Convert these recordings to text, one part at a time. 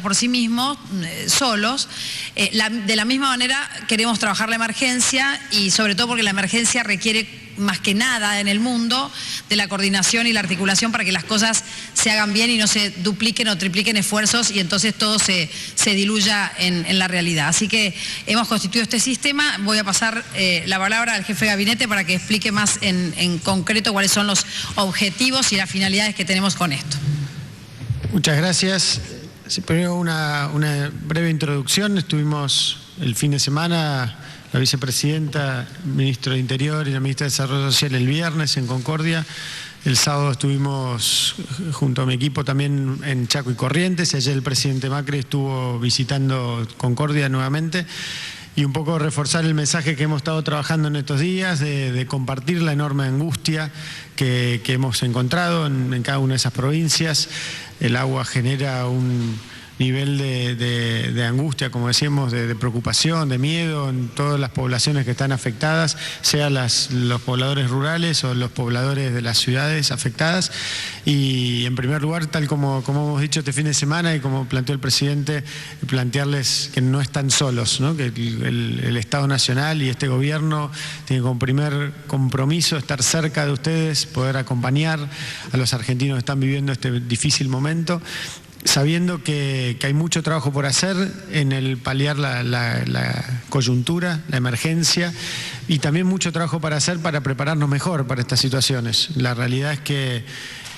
por sí mismos, solos. De la misma manera queremos trabajar la emergencia y sobre todo porque la emergencia requiere más que nada en el mundo de la coordinación y la articulación para que las cosas se hagan bien y no se dupliquen o tripliquen esfuerzos y entonces todo se diluya en la realidad. Así que hemos constituido este sistema. Voy a pasar la palabra al jefe de gabinete para que explique más en concreto cuáles son los objetivos y las finalidades que tenemos con esto. Muchas gracias. Primero una breve introducción. Estuvimos el fin de semana, la vicepresidenta, el ministro de Interior y la ministra de Desarrollo Social el viernes en Concordia. El sábado estuvimos junto a mi equipo también en Chaco y Corrientes. Y ayer el presidente Macri estuvo visitando Concordia nuevamente. Y un poco reforzar el mensaje que hemos estado trabajando en estos días, de compartir la enorme angustia que hemos encontrado en cada una de esas provincias. El agua genera un nivel de angustia, como decíamos, de preocupación, de miedo en todas las poblaciones que están afectadas, sean los pobladores rurales o los pobladores de las ciudades afectadas. Y en primer lugar, tal como hemos dicho este fin de semana y como planteó el presidente, plantearles que no están solos, ¿no? Que el Estado Nacional y este gobierno tienen como primer compromiso estar cerca de ustedes, poder acompañar a los argentinos que están viviendo este difícil momento, sabiendo que hay mucho trabajo por hacer en el paliar la coyuntura, la emergencia, y también mucho trabajo para hacer para prepararnos mejor para estas situaciones. La realidad es que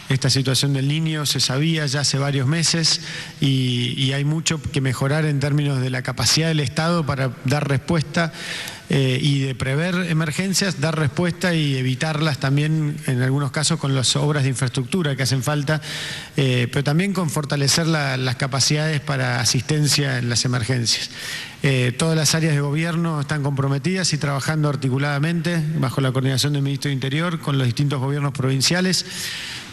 esta situación del Niño se sabía ya hace varios meses y hay mucho que mejorar en términos de la capacidad del Estado para dar respuesta y de prever emergencias, dar respuesta y evitarlas también en algunos casos con las obras de infraestructura que hacen falta, pero también con fortalecer las capacidades para asistencia en las emergencias. Todas las áreas de gobierno están comprometidas y trabajando articuladamente bajo la coordinación del Ministro de Interior con los distintos gobiernos provinciales.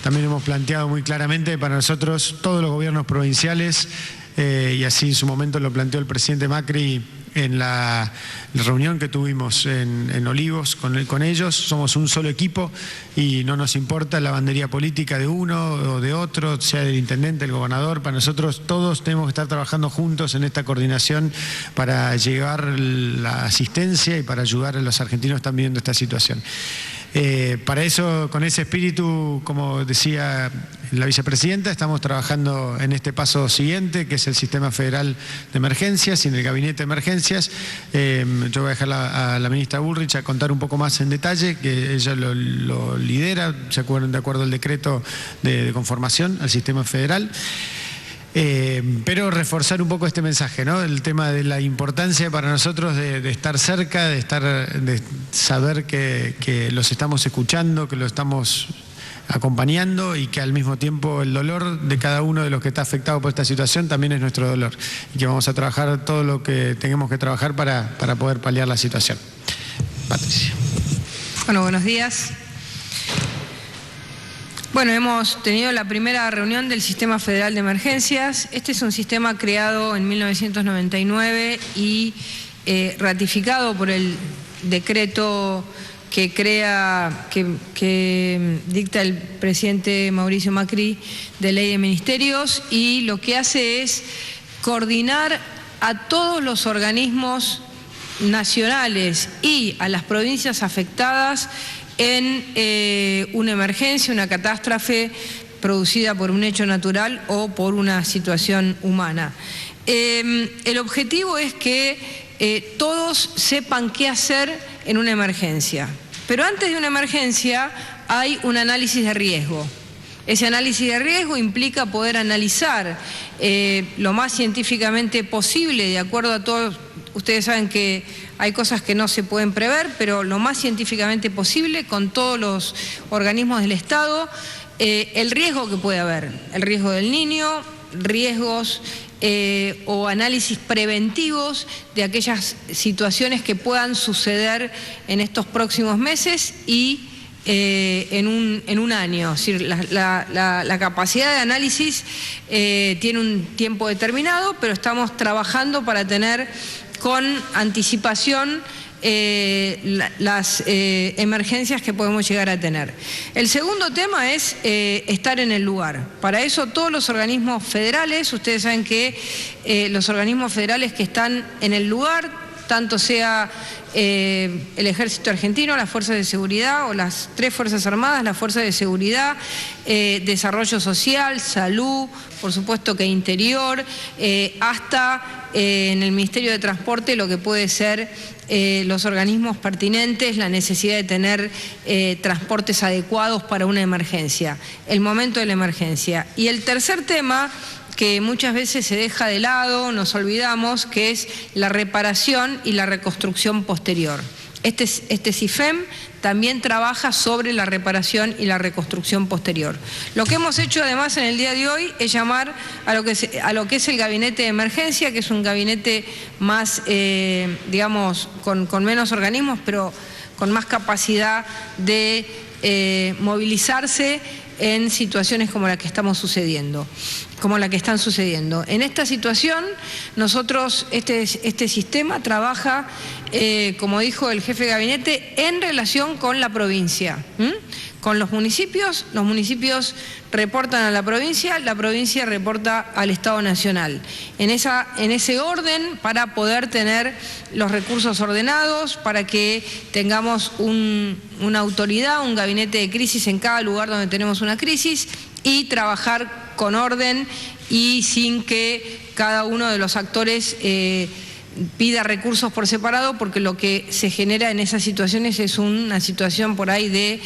También hemos planteado muy claramente para nosotros todos los gobiernos provinciales, y así en su momento lo planteó el presidente Macri en la reunión que tuvimos en Olivos con ellos. Somos un solo equipo y no nos importa la bandería política de uno o de otro, sea del intendente, el gobernador. Para nosotros todos tenemos que estar trabajando juntos en esta coordinación para llevar la asistencia y para ayudar a los argentinos que están viviendo esta situación. Para eso, con ese espíritu, como decía la vicepresidenta, estamos trabajando en este paso siguiente, que es el Sistema Federal de Emergencias y en el Gabinete de Emergencias. Yo voy a dejar a la ministra Bullrich a contar un poco más en detalle, que ella lo lidera, de acuerdo al decreto de conformación al Sistema Federal. Pero reforzar un poco este mensaje, ¿no? El tema de la importancia para nosotros de estar cerca, de saber que los estamos escuchando, que los estamos acompañando y que al mismo tiempo el dolor de cada uno de los que está afectado por esta situación también es nuestro dolor y que vamos a trabajar todo lo que tengamos que trabajar para poder paliar la situación. Patricia. Bueno, buenos días. Bueno, hemos tenido la primera reunión del Sistema Federal de Emergencias. Este es un sistema creado en 1999 y ratificado por el decreto que dicta el presidente Mauricio Macri de Ley de Ministerios, y lo que hace es coordinar a todos los organismos nacionales y a las provincias afectadas en una emergencia, una catástrofe producida por un hecho natural o por una situación humana. El objetivo es que todos sepan qué hacer en una emergencia, pero antes de una emergencia hay un análisis de riesgo. Ese análisis de riesgo implica poder analizar lo más científicamente posible, de acuerdo a todos. Ustedes saben que hay cosas que no se pueden prever, pero lo más científicamente posible, con todos los organismos del Estado, el riesgo que puede haber, el riesgo del Niño, riesgos o análisis preventivos de aquellas situaciones que puedan suceder en estos próximos meses y en un año. Es decir, la capacidad de análisis tiene un tiempo determinado, pero estamos trabajando para tener con anticipación las emergencias que podemos llegar a tener. El segundo tema es estar en el lugar. Para eso todos los organismos federales, ustedes saben que los organismos federales que están en el lugar, tanto sea el Ejército Argentino, las Fuerzas de Seguridad o las 3 Fuerzas Armadas, las Fuerzas de Seguridad, Desarrollo Social, Salud, por supuesto que Interior, hasta en el Ministerio de Transporte lo que puede ser los organismos pertinentes, la necesidad de tener transportes adecuados para una emergencia, el momento de la emergencia. Y el tercer tema, que muchas veces se deja de lado, nos olvidamos, que es la reparación y la reconstrucción posterior. Este CIFEM también trabaja sobre la reparación y la reconstrucción posterior. Lo que hemos hecho además en el día de hoy es llamar a lo que es el gabinete de emergencia, que es un gabinete más, digamos, con menos organismos, pero con más capacidad de movilizarse en situaciones como la que están sucediendo. En esta situación, nosotros, este sistema trabaja, como dijo el jefe de gabinete, en relación con la provincia, con los municipios reportan a la provincia reporta al Estado Nacional. En ese orden, para poder tener los recursos ordenados, para que tengamos una autoridad, un gabinete de crisis en cada lugar donde tenemos una crisis y trabajar con orden y sin que cada uno de los actores pida recursos por separado, porque lo que se genera en esas situaciones es una situación por ahí de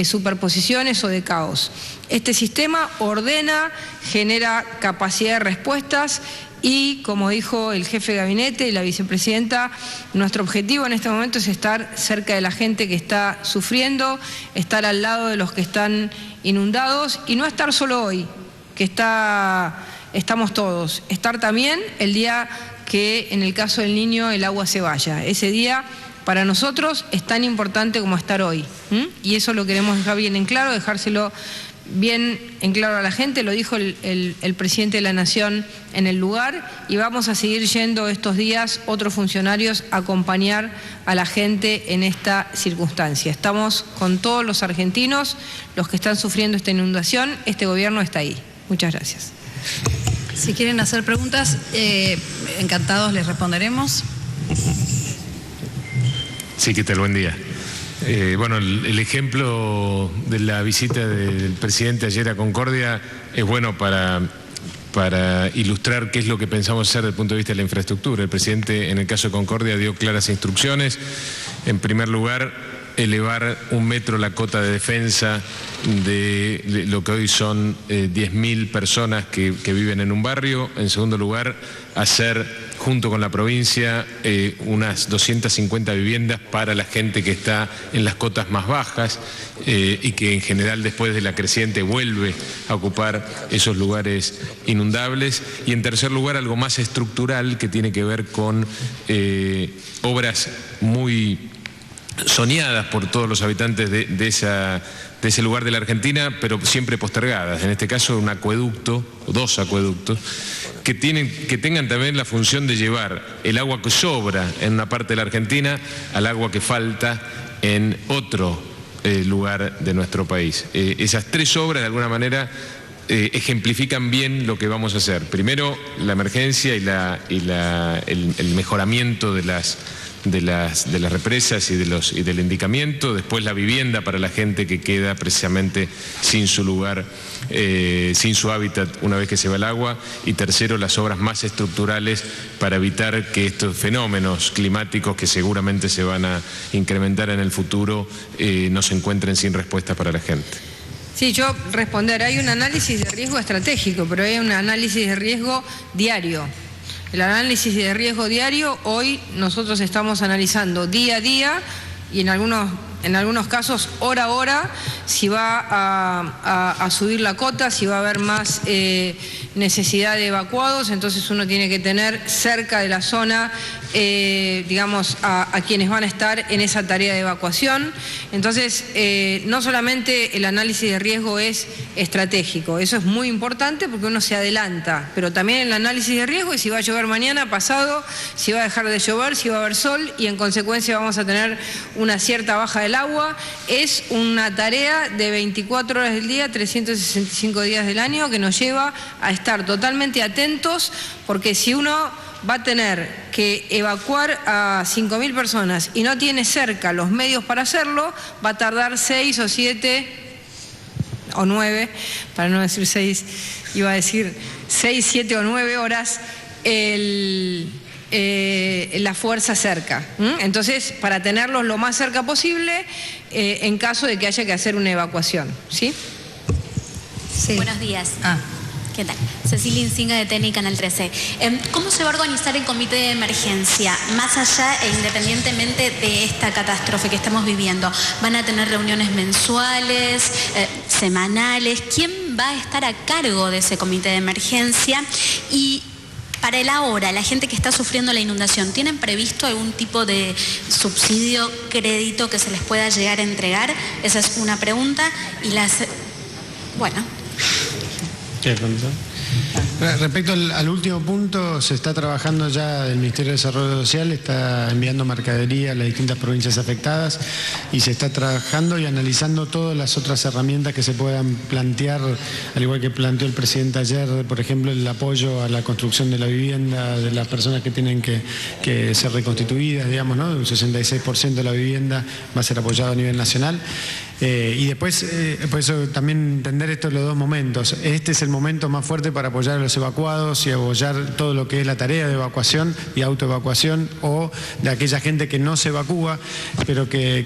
superposiciones o de caos. Este sistema ordena, genera capacidad de respuestas y, como dijo el jefe de gabinete y la vicepresidenta, nuestro objetivo en este momento es estar cerca de la gente que está sufriendo, estar al lado de los que están inundados y no estar solo hoy, que estamos todos, estar también el día que en el caso del Niño el agua se vaya. Ese día para nosotros es tan importante como estar hoy. Y eso lo queremos dejar bien en claro, dejárselo bien en claro a la gente, lo dijo el presidente de la Nación en el lugar, y vamos a seguir yendo estos días otros funcionarios a acompañar a la gente en esta circunstancia. Estamos con todos los argentinos, los que están sufriendo esta inundación, este gobierno está ahí. Muchas gracias. Si quieren hacer preguntas, encantados les responderemos. Sí, ¿qué tal? Buen día. Bueno, el ejemplo de la visita del presidente ayer a Concordia es bueno para ilustrar qué es lo que pensamos hacer desde el punto de vista de la infraestructura. El presidente, en el caso de Concordia, dio claras instrucciones. En primer lugar, elevar 1 metro la cota de defensa de lo que hoy son 10.000 personas que viven en un barrio. En segundo lugar, hacer, junto con la provincia, unas 250 viviendas para la gente que está en las cotas más bajas y que en general después de la creciente vuelve a ocupar esos lugares inundables. Y en tercer lugar, algo más estructural que tiene que ver con obras muy soñadas por todos los habitantes de ese lugar de la Argentina, pero siempre postergadas. En este caso, un acueducto, o 2 acueductos, que tengan también la función de llevar el agua que sobra en una parte de la Argentina al agua que falta en otro lugar de nuestro país. Esas 3 obras, de alguna manera, ejemplifican bien lo que vamos a hacer. Primero, la emergencia y el mejoramiento de las represas y del indicamiento. Después, la vivienda para la gente que queda precisamente sin su lugar, sin su hábitat una vez que se va el agua. Y tercero, las obras más estructurales para evitar que estos fenómenos climáticos, que seguramente se van a incrementar en el futuro, no se encuentren sin respuesta para la gente. Sí, yo responder, hay un análisis de riesgo estratégico, pero hay un análisis de riesgo diario. El análisis de riesgo diario, hoy nosotros estamos analizando día a día y en algunos casos hora a hora si va a subir la cota, si va a haber más necesidad de evacuados, entonces uno tiene que tener cerca de la zona, digamos, a quienes van a estar en esa tarea de evacuación. Entonces, no solamente el análisis de riesgo es estratégico, eso es muy importante porque uno se adelanta, pero también el análisis de riesgo es si va a llover mañana, pasado, si va a dejar de llover, si va a haber sol y en consecuencia vamos a tener una cierta baja del agua. Es una tarea de 24 horas del día, 365 días del año que nos lleva a estar totalmente atentos, porque si uno va a tener que evacuar a 5.000 personas y no tiene cerca los medios para hacerlo, va a tardar 6 o 7 o 9, para no decir 6, iba a decir 6, 7 o 9 horas la fuerza cerca. Entonces, para tenerlos lo más cerca posible en caso de que haya que hacer una evacuación. ¿Sí? Sí. Buenos días. ¿Qué tal? Cecilia Insinga de TN y Canal 13. ¿Cómo se va a organizar el comité de emergencia? Más allá e independientemente de esta catástrofe que estamos viviendo, ¿van a tener reuniones mensuales, semanales? ¿Quién va a estar a cargo de ese comité de emergencia? Y para el ahora, la gente que está sufriendo la inundación, ¿tienen previsto algún tipo de subsidio, crédito que se les pueda llegar a entregar? Esa es una pregunta. Y bueno. Respecto al último punto, se está trabajando ya, el Ministerio de Desarrollo Social está enviando mercadería a las distintas provincias afectadas y se está trabajando y analizando todas las otras herramientas que se puedan plantear, al igual que planteó el presidente ayer, por ejemplo, el apoyo a la construcción de la vivienda de las personas que tienen que ser reconstituidas, digamos, ¿no? Un 66% de la vivienda va a ser apoyado a nivel nacional. Y después, por eso también entender esto en los dos momentos. Este es el momento más fuerte para apoyar a los evacuados y apoyar todo lo que es la tarea de evacuación y autoevacuación o de aquella gente que no se evacúa, pero que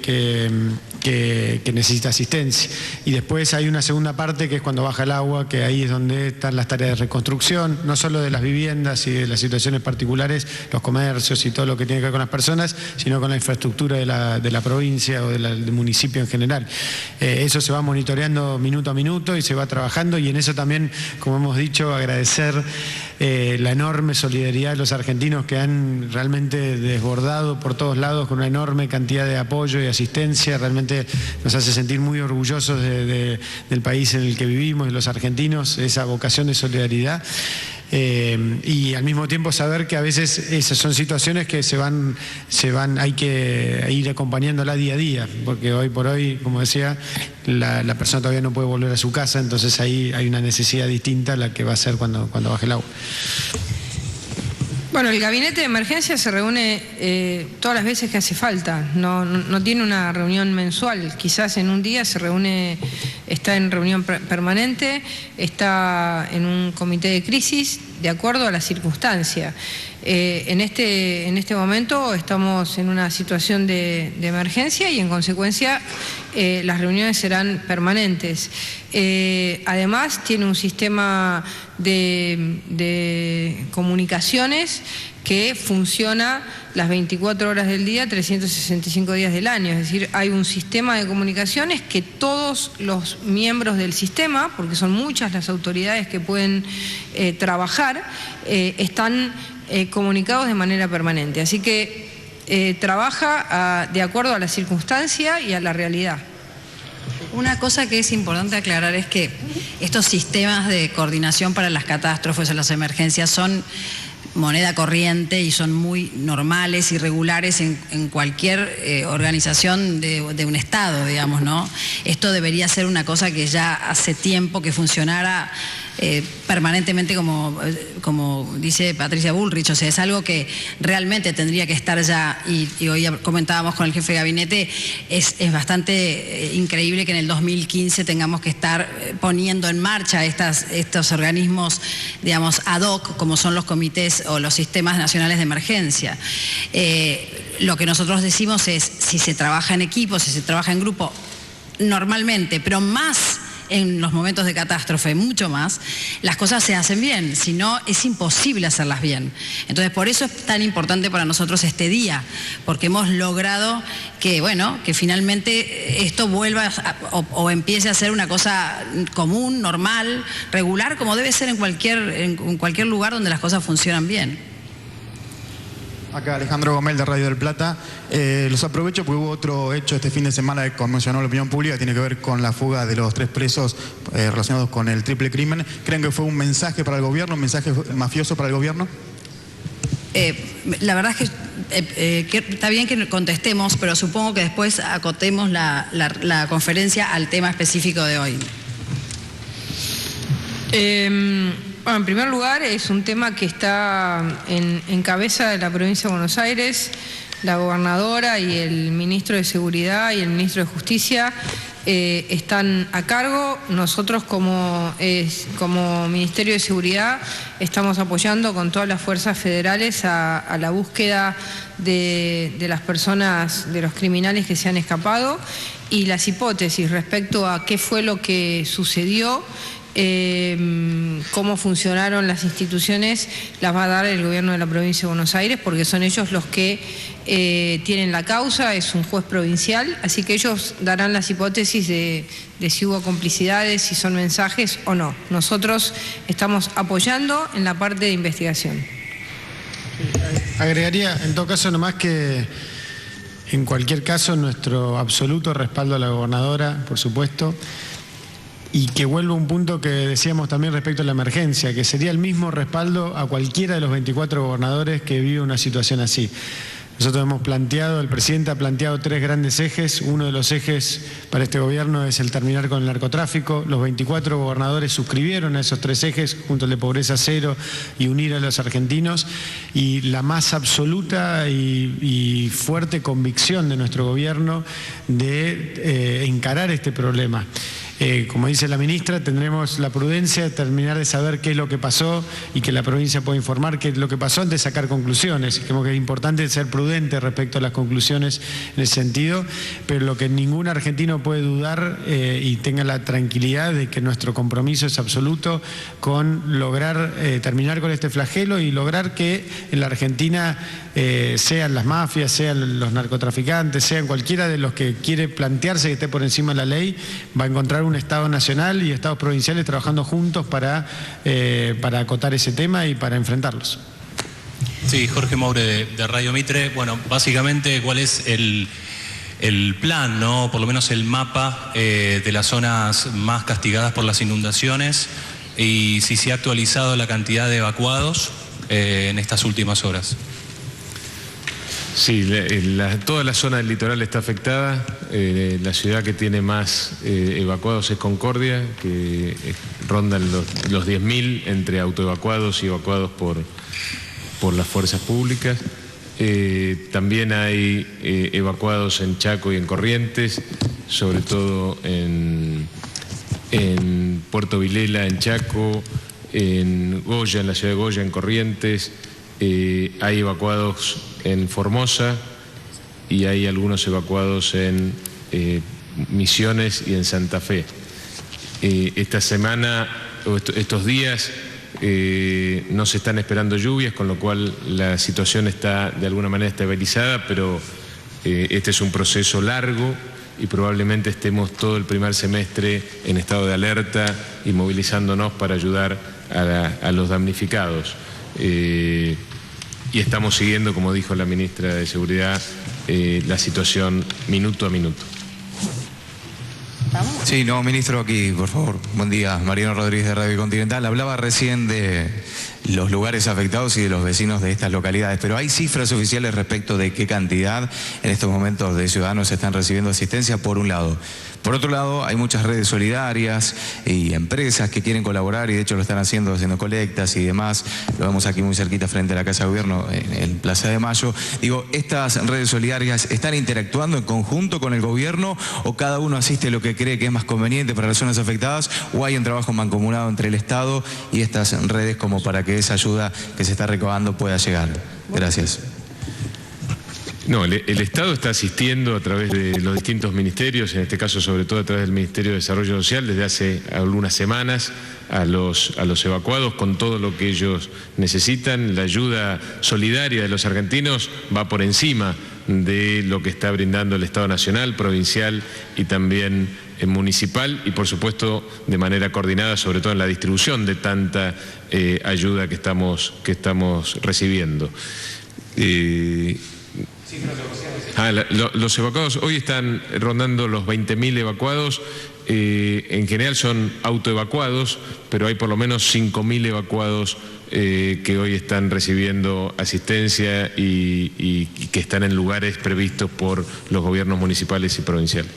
necesita asistencia. Y después hay una segunda parte que es cuando baja el agua, que ahí es donde están las tareas de reconstrucción, no solo de las viviendas y de las situaciones particulares, los comercios y todo lo que tiene que ver con las personas, sino con la infraestructura de la provincia o del municipio en general. Eso se va monitoreando minuto a minuto y se va trabajando, y en eso también, como hemos dicho, agradecer la enorme solidaridad de los argentinos que han realmente desbordado por todos lados con una enorme cantidad de apoyo y asistencia. Realmente nos hace sentir muy orgullosos del país en el que vivimos, de los argentinos, esa vocación de solidaridad. Y al mismo tiempo saber que a veces esas son situaciones que hay que ir acompañándola día a día, porque hoy por hoy, como decía, la persona todavía no puede volver a su casa, entonces ahí hay una necesidad distinta a la que va a ser cuando baje el agua. Bueno, el gabinete de emergencia se reúne todas las veces que hace falta, no tiene una reunión mensual, quizás en un día se reúne, está en reunión permanente, está en un comité de crisis de acuerdo a la circunstancia. En este momento estamos en una situación de emergencia y en consecuencia las reuniones serán permanentes. Además tiene un sistema de comunicaciones que funciona las 24 horas del día, 365 días del año. Es decir, hay un sistema de comunicaciones que todos los miembros del sistema, porque son muchas las autoridades que pueden trabajar, están comunicados de manera permanente. Así que trabaja de acuerdo a la circunstancia y a la realidad. Una cosa que es importante aclarar es que estos sistemas de coordinación para las catástrofes o las emergencias son moneda corriente y son muy normales y regulares en cualquier organización de un Estado, digamos, ¿no? Esto debería ser una cosa que ya hace tiempo que funcionara permanentemente, como dice Patricia Bullrich. O sea, es algo que realmente tendría que estar ya, y hoy comentábamos con el jefe de gabinete, es bastante increíble que en el 2015 tengamos que estar poniendo en marcha estos organismos, digamos, ad hoc, como son los comités o los sistemas nacionales de emergencia. Lo que nosotros decimos es, si se trabaja en equipo, si se trabaja en grupo, normalmente, pero más en los momentos de catástrofe, mucho más, las cosas se hacen bien, si no es imposible hacerlas bien. Entonces por eso es tan importante para nosotros este día, porque hemos logrado que, bueno, que finalmente esto vuelva o empiece a ser una cosa común, normal, regular, como debe ser en cualquier lugar donde las cosas funcionan bien. Acá Alejandro Gomel de Radio del Plata. Los aprovecho porque hubo otro hecho este fin de semana que conmocionó la opinión pública, que tiene que ver con la fuga de los 3 presos relacionados con el triple crimen. ¿Creen que fue un mensaje para el gobierno, un mensaje mafioso para el gobierno? La verdad es que está bien que contestemos, pero supongo que después acotemos la conferencia al tema específico de hoy. Bueno, en primer lugar, es un tema que está en cabeza de la provincia de Buenos Aires. La gobernadora y el ministro de Seguridad y el ministro de Justicia están a cargo. Nosotros como Ministerio de Seguridad estamos apoyando con todas las fuerzas federales a la búsqueda de las personas, de los criminales que se han escapado, y las hipótesis respecto a qué fue lo que sucedió, cómo funcionaron las instituciones, las va a dar el gobierno de la provincia de Buenos Aires, porque son ellos los que tienen la causa, es un juez provincial, así que ellos darán las hipótesis de si hubo complicidades, si son mensajes o no. Nosotros estamos apoyando en la parte de investigación. Agregaría, en todo caso, nomás que en cualquier caso nuestro absoluto respaldo a la gobernadora, por supuesto. Y que vuelvo a un punto que decíamos también respecto a la emergencia, que sería el mismo respaldo a cualquiera de los 24 gobernadores que vive una situación así. Nosotros hemos planteado, el presidente ha planteado 3 grandes ejes. Uno de los ejes para este gobierno es el terminar con el narcotráfico. Los 24 gobernadores suscribieron a esos 3 ejes, junto al de pobreza cero y unir a los argentinos. Y la más absoluta y fuerte convicción de nuestro gobierno de encarar este problema. Como dice la ministra, tendremos la prudencia de terminar de saber qué es lo que pasó y que la provincia pueda informar qué es lo que pasó antes de sacar conclusiones. Creo que es importante ser prudente respecto a las conclusiones en ese sentido, pero lo que ningún argentino puede dudar y tenga la tranquilidad de que nuestro compromiso es absoluto con lograr terminar con este flagelo y lograr que en la Argentina sean las mafias, sean los narcotraficantes, sean cualquiera de los que quiere plantearse que esté por encima de la ley, va a encontrar un Estado nacional y Estados provinciales trabajando juntos para acotar ese tema y para enfrentarlos. Sí, Jorge Moure de Radio Mitre. Bueno, básicamente, ¿cuál es el plan, ¿no? Por lo menos el mapa de las zonas más castigadas por las inundaciones, y si se ha actualizado la cantidad de evacuados en estas últimas horas? Sí, toda la zona del litoral está afectada. La ciudad que tiene más evacuados es Concordia, que rondan los 10.000 entre autoevacuados y evacuados por las fuerzas públicas. También hay evacuados en Chaco y en Corrientes, sobre todo en Puerto Vilela, en Chaco, en Goya, en la ciudad de Goya, en Corrientes. Hay evacuados en Formosa y hay algunos evacuados en Misiones y en Santa Fe. Esta semana, o estos días, no se están esperando lluvias, con lo cual la situación está de alguna manera estabilizada, pero este es un proceso largo y probablemente estemos todo el primer semestre en estado de alerta y movilizándonos para ayudar a los damnificados. Y estamos siguiendo, como dijo la ministra de Seguridad, la situación minuto a minuto. Sí, no, ministro, aquí, por favor. Buen día, Mariano Rodríguez de Radio Continental. Hablaba recién de los lugares afectados y de los vecinos de estas localidades, pero ¿hay cifras oficiales respecto de qué cantidad en estos momentos de ciudadanos están recibiendo asistencia, por un lado? Por otro lado, hay muchas redes solidarias y empresas que quieren colaborar y de hecho lo están haciendo colectas y demás. Lo vemos aquí muy cerquita frente a la Casa de Gobierno, en Plaza de Mayo. Digo, ¿estas redes solidarias están interactuando en conjunto con el gobierno o cada uno asiste lo que cree que es más conveniente para las zonas afectadas, o hay un trabajo mancomunado entre el Estado y estas redes como para que esa ayuda que se está recabando pueda llegar? Gracias. No, el Estado está asistiendo a través de los distintos ministerios, en este caso sobre todo a través del Ministerio de Desarrollo Social, desde hace algunas semanas a los evacuados con todo lo que ellos necesitan. La ayuda solidaria de los argentinos va por encima de lo que está brindando el Estado nacional, provincial y también municipal, y por supuesto de manera coordinada, sobre todo en la distribución de tanta ayuda que estamos recibiendo. Los evacuados hoy están rondando los 20.000 evacuados. En general son autoevacuados, pero hay por lo menos 5.000 evacuados que hoy están recibiendo asistencia y que están en lugares previstos por los gobiernos municipales y provinciales.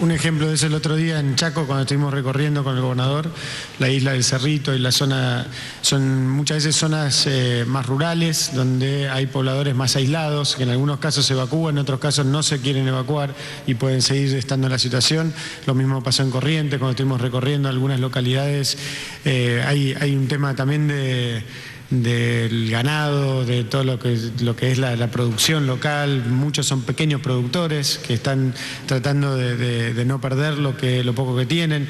Un ejemplo de eso el otro día en Chaco, cuando estuvimos recorriendo con el gobernador la isla del Cerrito y la zona, son muchas veces zonas más rurales, donde hay pobladores más aislados, que en algunos casos se evacúan, en otros casos no se quieren evacuar y pueden seguir estando en la situación. Lo mismo pasó en Corrientes, cuando estuvimos recorriendo algunas localidades. Hay un tema también del ganado, de todo lo que es la producción local. Muchos son pequeños productores que están tratando de no perder lo poco que tienen.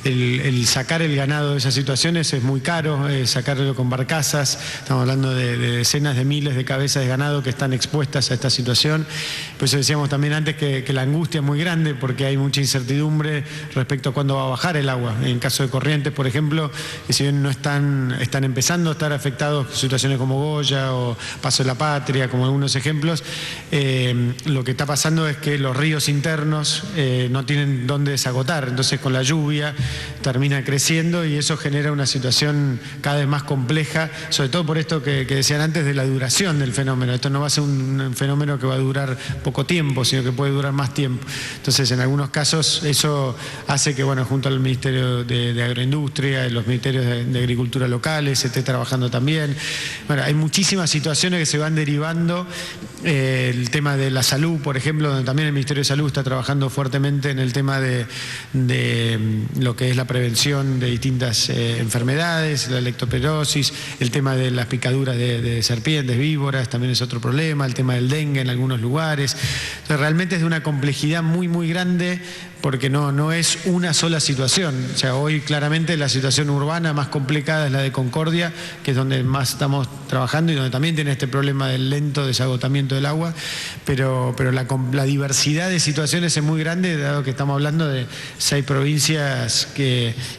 El sacar el ganado de esas situaciones es muy caro, sacarlo con barcazas. Estamos hablando de decenas de miles de cabezas de ganado que están expuestas a esta situación. Por eso decíamos también antes que la angustia es muy grande, porque hay mucha incertidumbre respecto a cuándo va a bajar el agua. En caso de Corrientes, por ejemplo, que si bien no están empezando a estar afectados situaciones como Goya o Paso de la Patria, como algunos ejemplos, lo que está pasando es que los ríos internos no tienen dónde desagotar. Entonces, con la lluvia termina creciendo y eso genera una situación cada vez más compleja, sobre todo por esto que decían antes de la duración del fenómeno. Esto no va a ser un fenómeno que va a durar poco tiempo, sino que puede durar más tiempo. Entonces, en algunos casos eso hace que, bueno, junto al Ministerio de Agroindustria y los Ministerios de Agricultura locales se esté trabajando también. Bueno, hay muchísimas situaciones que se van derivando. El tema de la salud, por ejemplo, donde también el Ministerio de Salud está trabajando fuertemente en el tema de lo que es la prevención de distintas enfermedades, la leptospirosis, el tema de las picaduras de serpientes, víboras, también es otro problema, el tema del dengue en algunos lugares. Entonces, realmente es de una complejidad muy, muy grande, porque no es una sola situación. O sea, hoy claramente la situación urbana más complicada es la de Concordia, que es donde más estamos trabajando y donde también tiene este problema del lento desagotamiento del agua, pero la diversidad de situaciones es muy grande, dado que estamos hablando de 6 provincias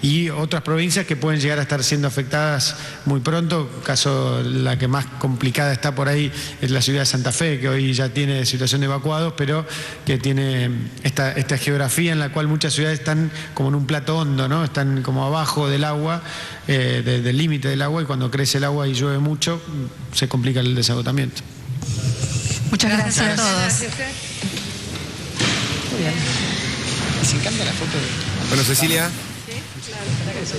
y otras provincias que pueden llegar a estar siendo afectadas muy pronto. Caso, la que más complicada está por ahí es la ciudad de Santa Fe, que hoy ya tiene situación de evacuados, pero que tiene esta geografía en la cual muchas ciudades están como en un plato hondo, ¿no? Están como abajo del agua, del límite del agua, y cuando crece el agua y llueve mucho, se complica el desagotamiento. Muchas gracias a todos. Gracias. Muy bien. Les encanta la foto. Bueno, Cecilia. Sí, claro, para que se